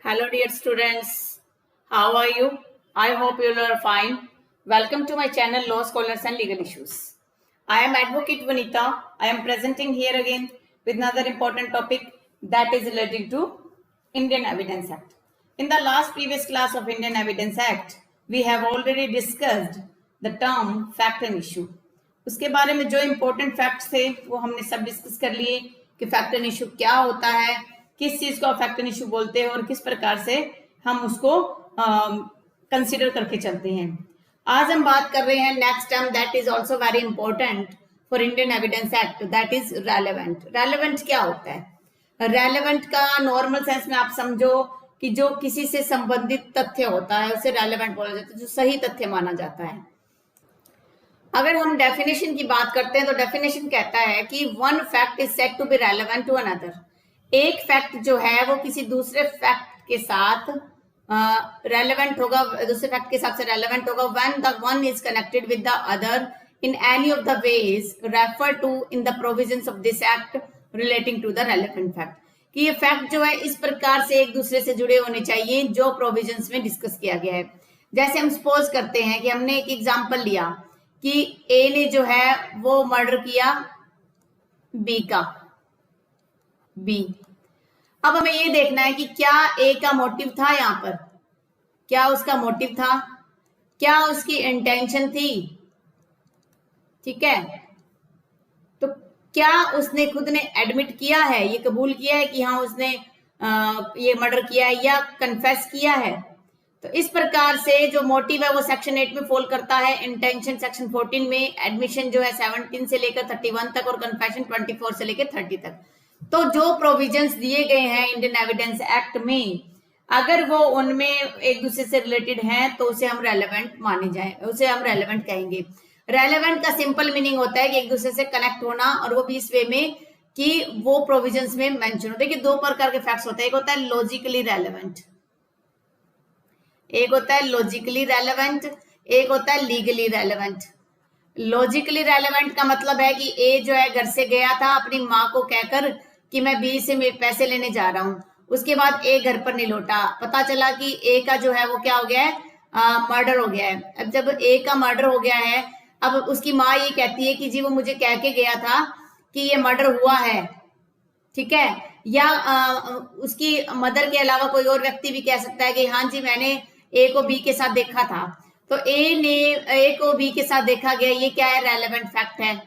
Hello, dear students. How are you? I hope you are fine. Welcome to my channel Law Scholars and Legal Issues. I am Advocate Vanita. I am presenting here again with another important topic that is related to Indian Evidence Act. In the last previous class of Indian Evidence Act, we have already discussed the term fact and issue. उसके बारे में जो important facts थे वो हमने सब discuss कर लिए कि फैक्ट एंड इशू क्या होता है, किस चीज को फैक्ट एंड इशू बोलते हैं और किस प्रकार से हम उसको कंसीडर करके चलते हैं। आज हम बात कर रहे हैं next term that is also very important for Indian evidence act, that is relevant. Relevant क्या होता है? रेलेवेंट का नॉर्मल सेंस में आप समझो कि जो किसी से संबंधित तथ्य होता है उसे रेलेवेंट बोला जाता है, जो सही तथ्य माना जाता है। अगर हम डेफिनेशन की बात करते हैं तो डेफिनेशन कहता है कि one fact is said to be relevant to another. एक फैक्ट जो है वो किसी दूसरे फैक्ट के साथ रेलेवेंट होगा, दूसरे फैक्ट के हिसाब से रेलेवेंट होगा when the one is connected with the other in any of the ways refer to in the provisions of this act relating to the relevant fact. कि ये फैक्ट जो है इस प्रकार से एक दूसरे से जुड़े होने चाहिए जो प्रोविजंस में डिस्कस किया गया है। जैसे हम सपोज करते हैं कि हमने एक एग्जाम्पल लिया कि ए ने जो है वो मर्डर किया बी का, बी। अब हमें ये देखना है कि क्या ए का मोटिव था, यहाँ पर क्या उसका मोटिव था, क्या उसकी इंटेंशन थी, ठीक है। तो क्या उसने खुद ने एडमिट किया है, ये कबूल किया है कि हाँ उसने ये मर्डर किया है या कन्फेस किया है। तो इस प्रकार से जो मोटिव है वो सेक्शन 8 में फॉल करता है, इंटेंशन सेक्शन 14 में, एडमिशन जो है 17 से लेकर 31 तक और कन्फेशन 24 से लेकर 30 तक। तो जो प्रोविजंस दिए गए हैं इंडियन एविडेंस एक्ट में, अगर वो उनमें एक दूसरे से रिलेटेड हैं तो उसे हम रेलेवेंट माने जाए, उसे हम रेलेवेंट कहेंगे। रेलेवेंट का सिंपल मीनिंग होता है कि एक दूसरे से कनेक्ट होना, और वो भी इस वे में कि वो प्रोविजंस में मेंशन होता है। कि दो प्रकार के फैक्ट्स होते हैं, एक होता है लॉजिकली रेलेवेंट, एक होता है लॉजिकली रेलेवेंट, एक होता है लीगली रेलेवेंट। लॉजिकली रेलेवेंट का मतलब है कि ए जो है घर से गया था अपनी माँ को कहकर कि मैं बी से पैसे लेने जा रहा हूँ, उसके बाद ए घर पर नहीं लौटा, पता चला कि ए का जो है वो क्या हो गया है, मर्डर हो गया है। अब जब ए का मर्डर हो गया है, अब उसकी माँ ये कहती है कि जी वो मुझे कह के गया था कि ये मर्डर हुआ है, ठीक है। या उसकी मदर के अलावा कोई और व्यक्ति भी कह सकता है कि हाँ जी मैंने ए को बी के साथ देखा था। तो ए को बी के साथ देखा गया, ये क्या है, रेलेवेंट फैक्ट है।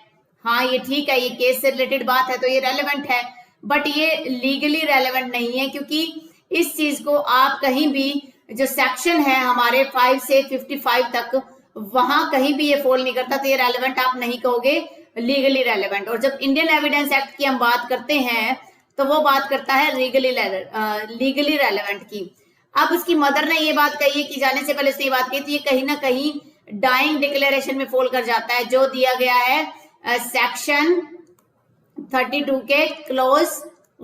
हाँ ये ठीक है, ये केस से रिलेटेड बात है तो ये रेलेवेंट है, बट ये लीगली रेलेवेंट नहीं है, क्योंकि इस चीज को आप कहीं भी, जो सेक्शन है हमारे 5 से 55 तक, वहां कहीं भी ये फॉल नहीं करता, तो ये रेलेवेंट आप नहीं कहोगे, लीगली रेलेवेंट। और जब इंडियन एविडेंस एक्ट की हम बात करते हैं तो वो बात करता है लीगली रेलेवेंट की। अब उसकी मदर ने ये बात कही है कि जाने से पहले उसने ये बात कही थी, ये कहीं ना कहीं डाइंग डिक्लेरेशन में फॉल कर जाता है जो दिया गया है सेक्शन 32 के क्लोज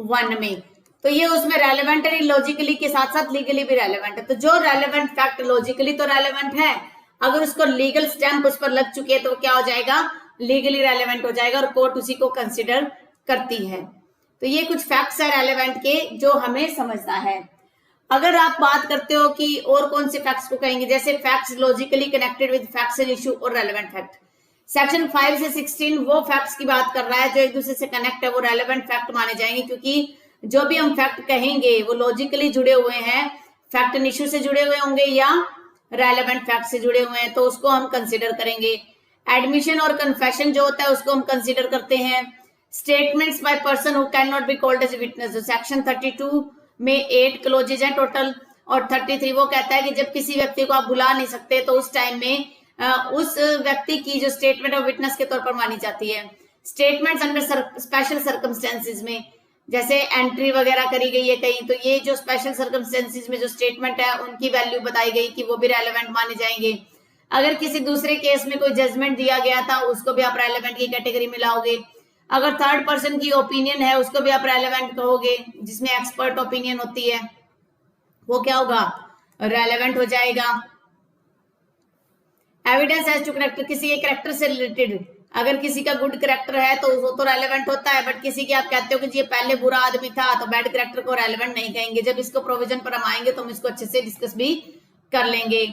1 में। तो ये उसमें रेलेवेंट है, लॉजिकली के साथ साथ लीगली भी रेलेवेंट है। तो जो रेलेवेंट फैक्ट लॉजिकली तो रेलेवेंट है, अगर उसको लीगल स्टैंप उस पर लग चुकी है तो क्या हो जाएगा, लीगली रेलेवेंट हो जाएगा और कोर्ट उसी को कंसिडर करती है। तो ये कुछ फैक्ट्स है रेलेवेंट के जो हमें समझना है। अगर आप बात करते हो कि और कौन से फैक्ट्स को कहेंगे, जैसे facts logically connected with facts and issue और रेलेवेंट फैक्ट, सेक्शन 5 से 16 वो फैक्ट्स की बात कर रहा है जो एक दूसरे से कनेक्ट है, वो रेलेवेंट फैक्ट माने जाएंगे, क्योंकि जो भी हम फैक्ट कहेंगे वो लॉजिकली जुड़े हुए हैं, फैक्ट एंड इशू से जुड़े हुए होंगे या रेलेवेंट फैक्ट से जुड़े हुए हैं, तो उसको हम कंसिडर करेंगे। एडमिशन और कन्फेशन जो होता है उसको हम कंसिडर करते हैं। Statements by person who can not be called as witness, section 32 में 8 क्लोजेज हैं टोटल, और 33 वो कहता है कि जब किसी व्यक्ति को आप बुला नहीं सकते तो उस टाइम में उस व्यक्ति की जो स्टेटमेंट ऑफ विटनेस के तौर पर मानी जाती है। स्टेटमेंट्स अंडर स्पेशल सर्कमस्टेंसेज में, जैसे एंट्री वगैरह करी गई है कहीं, तो ये जो स्पेशल सर्कमस्टेंसेज में जो स्टेटमेंट है उनकी वैल्यू बताई गई कि वो भी रेलेवेंट माने जाएंगे। अगर किसी दूसरे केस में कोई जजमेंट दिया गया था उसको भी आप रेलेवेंट की कैटेगरी में लाओगे। अगर थर्ड पर्सन की ओपिनियन है उसको भी आप रेलेवेंट कहोगे, जिसमें एक्सपर्ट ओपिनियन होती है, वो क्या होगा, रेलेवेंट हो जाएगा। एविडेंस एज टू कैरेक्टर, किसी के कैरेक्टर से रिलेटेड अगर किसी का गुड करेक्टर है तो वो तो रेलेवेंट होता है, बट किसी की आप कहते हो कि ये पहले बुरा आदमी था तो बैड करेक्टर को रेलेवेंट नहीं कहेंगे। जब इसको प्रोविजन पर हम आएंगे तो हम इसको अच्छे से डिस्कस भी कर लेंगे।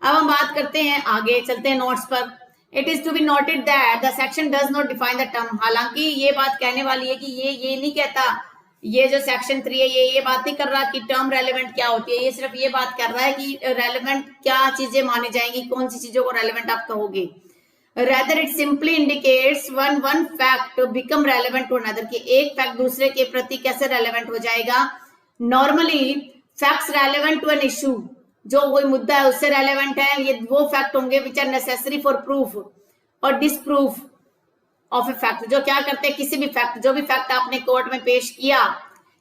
अब हम बात करते हैं, आगे चलते हैं नोट्स पर। It is to be noted that the section does not define the term. हालांकि ये बात कहने वाली है कि ये नहीं कहता, ये जो सेक्शन 3 है ये बात नहीं कर रहा कि टर्म रेलेवेंट क्या होती है, ये सिर्फ ये बात कर रहा है कि रेलेवेंट क्या चीजें मानी जाएंगी, कौन सी चीजों को रेलेवेंट आप कहोगे। Rather it simply indicates one fact to become relevant to another, कि एक फैक्ट दूसरे के प्रति कैसे रेलेवेंट हो जाएगा। Normally facts relevant to an issue, जो कोई मुद्दा है उससे रेलेवेंट है, ये वो फैक्ट होंगे which are necessary for proof और डिसप्रूफ ऑफ ए फैक्ट। जो क्या करते हैं, किसी भी फैक्ट, जो भी फैक्ट आपने कोर्ट में पेश किया,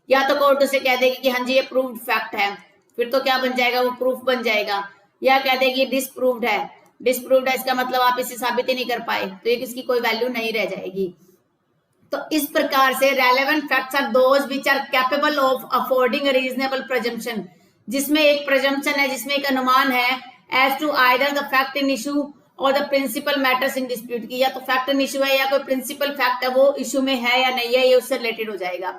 या तो कोर्ट उसे कह देगी कि हाँ जी ये प्रूव्ड फैक्ट है, फिर तो क्या बन जाएगा, वो प्रूफ बन जाएगा, या कह देगी डिसप्रूव्ड है। डिसप्रूव्ड है इसका मतलब आप इसे साबित ही नहीं कर पाए, तो ये किसकी कोई वैल्यू नहीं रह जाएगी। तो इस प्रकार से relevant facts are those which are capable of affording a reasonable presumption, जिसमें एक प्रेजम्पशन है, जिसमें एक अनुमान है, as to either the fact in issue or the principal matters in dispute, की या तो फैक्ट इन इशू है या कोई प्रिंसिपल फैक्ट है वो इशू में है या नहीं है, ये उससे रिलेटेड हो जाएगा।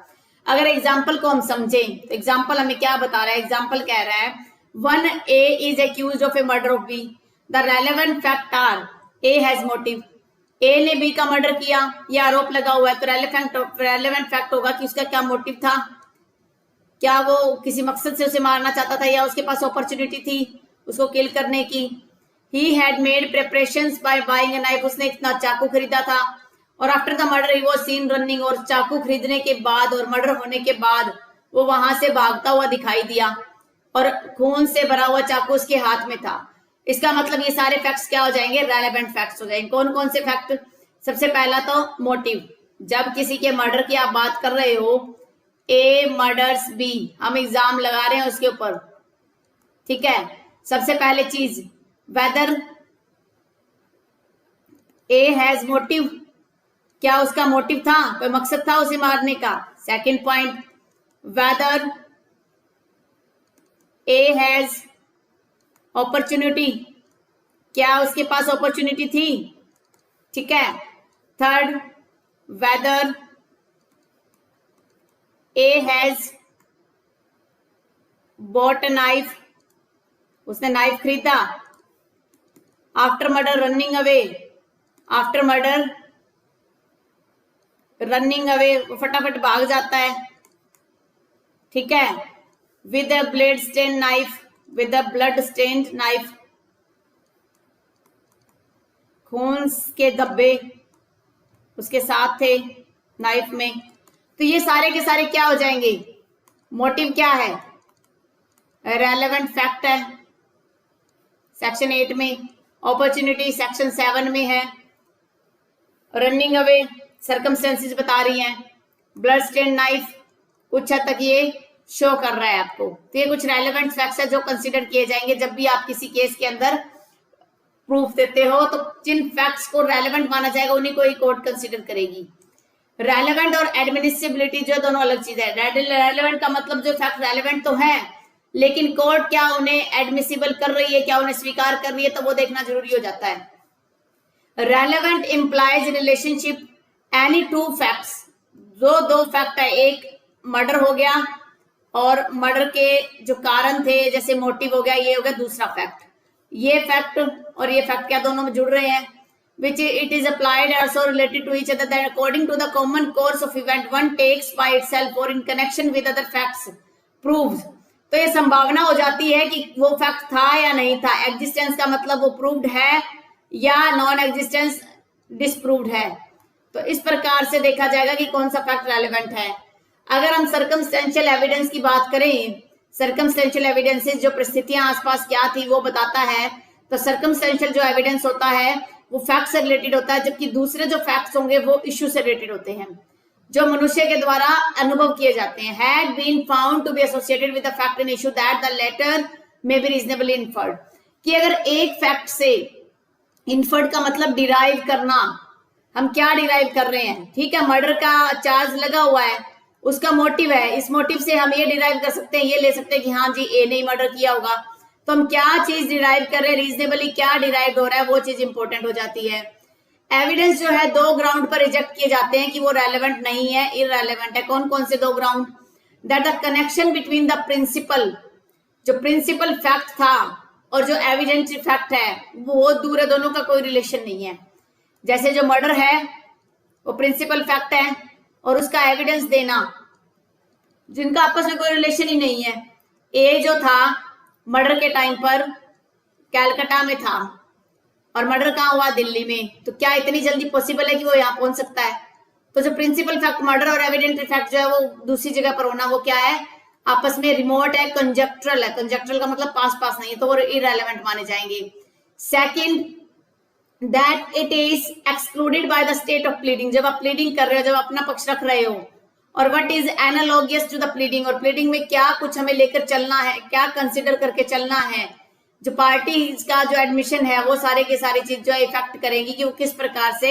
अगर एग्जाम्पल को हम समझें तो एग्जाम्पल हमें क्या बता रहा है, एग्जाम्पल कह रहा है 1A is accused of a murder of B, the relevant fact are A has motive, A ने B का मर्डर किया, ये आरोप लगा हुआ है, तो रेलेवेंट फैक्ट होगा कि उसका क्या मोटिव था, क्या वो किसी मकसद से उसे मारना चाहता था या उसके पास अपॉर्चुनिटी थी उसको किल करने की। He had made preparations by buying a knife, उसने इतना चाकू खरीदा था, और after the murder he was seen running, और चाकू खरीदने के बाद और मर्डर होने के बाद वो वहां से भागता हुआ दिखाई दिया और खून से भरा हुआ चाकू उसके हाथ में था। इसका मतलब ये सारे फैक्ट्स क्या हो जाएंगे, रेलेवेंट फैक्ट्स हो जाएंगे। कौन कौन से फैक्ट, सबसे पहला तो मोटिव, जब किसी के मर्डर की आप बात कर रहे हो, A मर्डर्स B, हम एग्जाम लगा रहे हैं उसके ऊपर, ठीक है। सबसे पहले चीज वेदर A हैज मोटिव, क्या उसका मोटिव था, कोई मकसद था उसे मारने का। Second point, whether A has opportunity, क्या उसके पास अपॉर्चुनिटी थी, ठीक है। Third, whether A has bought a knife, उसने नाइफ खरीदा। After murder running away, after murder running away, वो फटाफट भाग जाता है, ठीक है। With a blade stain knife, with a blood stained knife, खून के धब्बे उसके साथ थे नाइफ में, तो ये सारे के सारे क्या हो जाएंगे, मोटिव क्या है, रेलेवेंट फैक्ट है सेक्शन 8 में, अपॉर्चुनिटी सेक्शन 7 में है, रनिंग अवे सर्कमस्टेंसेस बता रही हैं, ब्लड स्टेन नाइफ कुछ हद तक ये शो कर रहा है आपको। तो ये कुछ रेलेवेंट फैक्ट्स है जो कंसीडर किए जाएंगे जब भी आप किसी केस के अंदर प्रूफ देते हो, तो जिन फैक्ट्स को रेलेवेंट माना जाएगा उन्हीं को ही कोर्ट कंसीडर करेगी। रेलेवेंट और एडमिनिस्ट्रेबिलिटी जो दोनों अलग चीज है। रेलेवेंट का मतलब जो फैक्ट रेलेवेंट तो है, लेकिन कोर्ट क्या उन्हें एडमिसिबल कर रही है, क्या उन्हें स्वीकार कर रही है, तो वो देखना जरूरी हो जाता है। Relevant implies relationship any two facts, जो दो फैक्ट है, एक मर्डर हो गया और मर्डर के जो कारण थे जैसे मोटिव हो गया, ये हो गया दूसरा फैक्ट। ये फैक्ट और ये फैक्ट क्या दोनों में जुड़ रहे हैं, which it is applied also related to each other, that according to the common course of event one takes by itself or in connection with other facts proves। तो ये संभावना हो जाती है कि वो फैक्ट था या नहीं था, एग्जिस्टेंस का मतलब वो प्रूव्ड है या नॉन एग्जिस्टेंस डिसप्रूव्ड है। तो इस प्रकार से देखा जाएगा कि कौन सा फैक्ट रेलेवेंट है। अगर हम सर्कमस्टेंशियल एविडेंस की बात करें, सर्कमस्टेंशियल एविडेंसेस जो परिस्थितियां आसपास क्या थी वो बताता है, तो सर्कमस्टेंशियल जो एविडेंस होता है वो फैक्ट से रिलेटेड होता है, जबकि दूसरे जो फैक्ट्स होंगे वो इश्यू से रिलेटेड होते हैं, जो मनुष्य के द्वारा अनुभव किए जाते हैं। Had been found to be associated with the fact in issue that the latter may be reasonably inferred, कि अगर एक फैक्ट से, इन्फर्ड का मतलब डिराइव करना, हम क्या डिराइव कर रहे हैं, ठीक है, मर्डर का चार्ज लगा हुआ है, उसका मोटिव है, इस मोटिव से हम ये डिराइव कर सकते हैं, ये ले सकते हैं कि हाँ जी ए ने ही मर्डर किया होगा, तो हम क्या चीज डिराइव कर रहे हैं, रीजनेबली क्या डिराइव हो रहा है, वो चीज इंपॉर्टेंट हो जाती है। एविडेंस जो है दो ग्राउंड पर रिजेक्ट किए जाते हैं कि वो रेलेवेंट नहीं है, इररेलेवेंट है। कौन कौन से दो ground? That the connection between the principal, जो प्रिंसिपल फैक्ट था और जो एविडेंस फैक्ट है वो दूर है, दोनों का कोई रिलेशन नहीं है। जैसे जो मर्डर है वो प्रिंसिपल फैक्ट है और उसका एविडेंस देना, जिनका आपस में कोई रिलेशन ही नहीं है। ए जो था मर्डर के टाइम पर कैलकाटा में था और मर्डर कहाँ हुआ? दिल्ली में। तो क्या इतनी जल्दी पॉसिबल है कि वो यहाँ पहुंच सकता है? तो जो प्रिंसिपल फैक्ट मर्डर और एविडेंट फैक्ट जो है वो दूसरी जगह पर होना, वो क्या है? आपस में रिमोट है, कंजक्चुरल है। कंजक्चुरल का मतलब पास पास नहीं है, तो वो इररेलेवेंट माने जाएंगे। Second, that it is excluded by the state of pleading, जब आप प्लीडिंग कर रहे हो, जब अपना पक्ष रख रहे हो। और what is analogous to the pleading, और प्लीडिंग में क्या कुछ हमें लेकर चलना है, क्या कंसिडर करके चलना है। जो पार्टी का जो एडमिशन है वो सारे के सारी चीज जो है इफेक्ट करेगी कि वो किस प्रकार से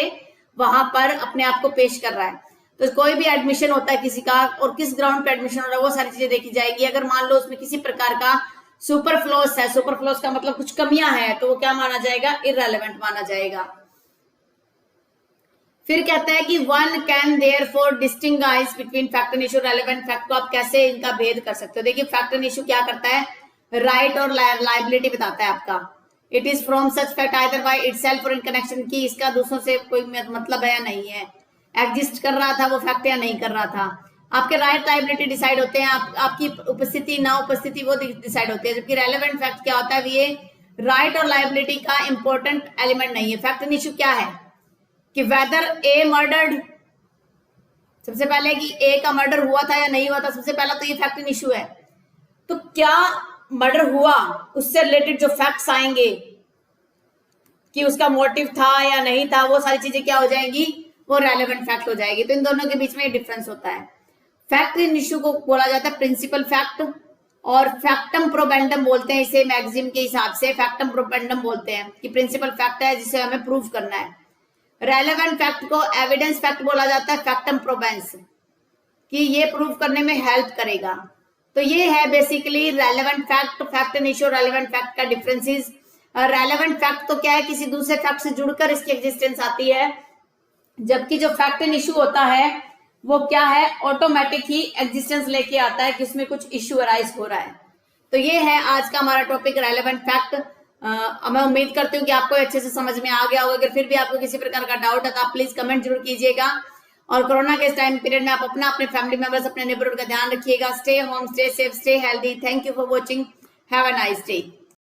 वहां पर अपने आप को पेश कर रहा है। तो कोई भी एडमिशन होता है किसी का और किस ग्राउंड पे एडमिशन हो रहा है वो सारी चीजें देखी जाएगी। अगर मान लो उसमें किसी प्रकार का सुपरफ्लोस है, सुपरफ्लोस का मतलब कुछ कमियां हैं, तो वो क्या माना जाएगा? इररेलेवेंट माना जाएगा। फिर कहता है कि one can therefore distinguish between fact and issue. Relevant fact को आप कैसे इनका भेद कर सकते हो? देखिए फैक्ट एंड इशू क्या करता है? राइट और लायबिलिटी बताता है आपका। It is from such fact either by itself और इन कनेक्शन, की इसका दूसरों से कोई मतलब है या नहीं है, एग्जिस्ट कर रहा था वो फैक्ट या नहीं कर रहा था। आपके राइट लायबिलिटी डिसाइड होते हैं, आपकी उपस्थिति ना उपस्थिति वो डिसाइड होती है। जबकि रेलेवेंट फैक्ट क्या होता है? ये राइट और लायबिलिटी का इंपॉर्टेंट एलिमेंट नहीं है। फैक्ट एंड इशू क्या है कि वेदर ए मर्डर्ड, सबसे पहले कि ए का मर्डर हुआ था या नहीं हुआ था, सबसे पहला तो ये फैक्ट एंड इशू है। तो क्या मर्डर हुआ उससे रिलेटेड जो फैक्ट्स आएंगे कि उसका मोटिव था या नहीं था, वो सारी चीजें क्या हो जाएंगी? वो रेलेवेंट फैक्ट हो जाएगी। तो इन दोनों के बीच में डिफरेंस होता है। फैक्ट एंड इशू को बोला जाता है प्रिंसिपल फैक्ट, और फैक्टम प्रोबेंडम बोलते हैं इसे मैगजीन के हिसाब से। फैक्टम प्रोबेंडम बोलते हैं कि प्रिंसिपल फैक्ट है जिसे हमें प्रूव करना है। रेलेवेंट फैक्ट को एविडेंस फैक्ट बोला जाता है, फैक्टम प्रोबेंस, कि ये प्रूव करने में हेल्प करेगा। तो ये है basically relevant fact, fact and issue, relevant fact का डिफरेंसेस। रेलेवेंट फैक्ट तो क्या है? किसी दूसरे फैक्ट से जुड़कर इसकी एग्जिस्टेंस आती है, जबकि जो फैक्ट एंड इशू होता है वो क्या है? ऑटोमेटिक ही एग्जिस्टेंस लेके आता है कि उसमें कुछ इशू अराइज हो रहा है। तो ये है आज का हमारा टॉपिक रेलेवेंट फैक्ट। मैं उम्मीद करती हूँ कि आपको अच्छे से समझ में आ गया होगा। अगर फिर भी आपको किसी प्रकार का डाउट है तो आप प्लीज कमेंट जरूर कीजिएगा। और कोरोना के इस टाइम पीरियड में आप अपने फैमिली मेंबर्स, अपने नेबरहुड का ध्यान रखिएगा। Stay home, stay safe, stay healthy. Thank you for watching. Have a nice day.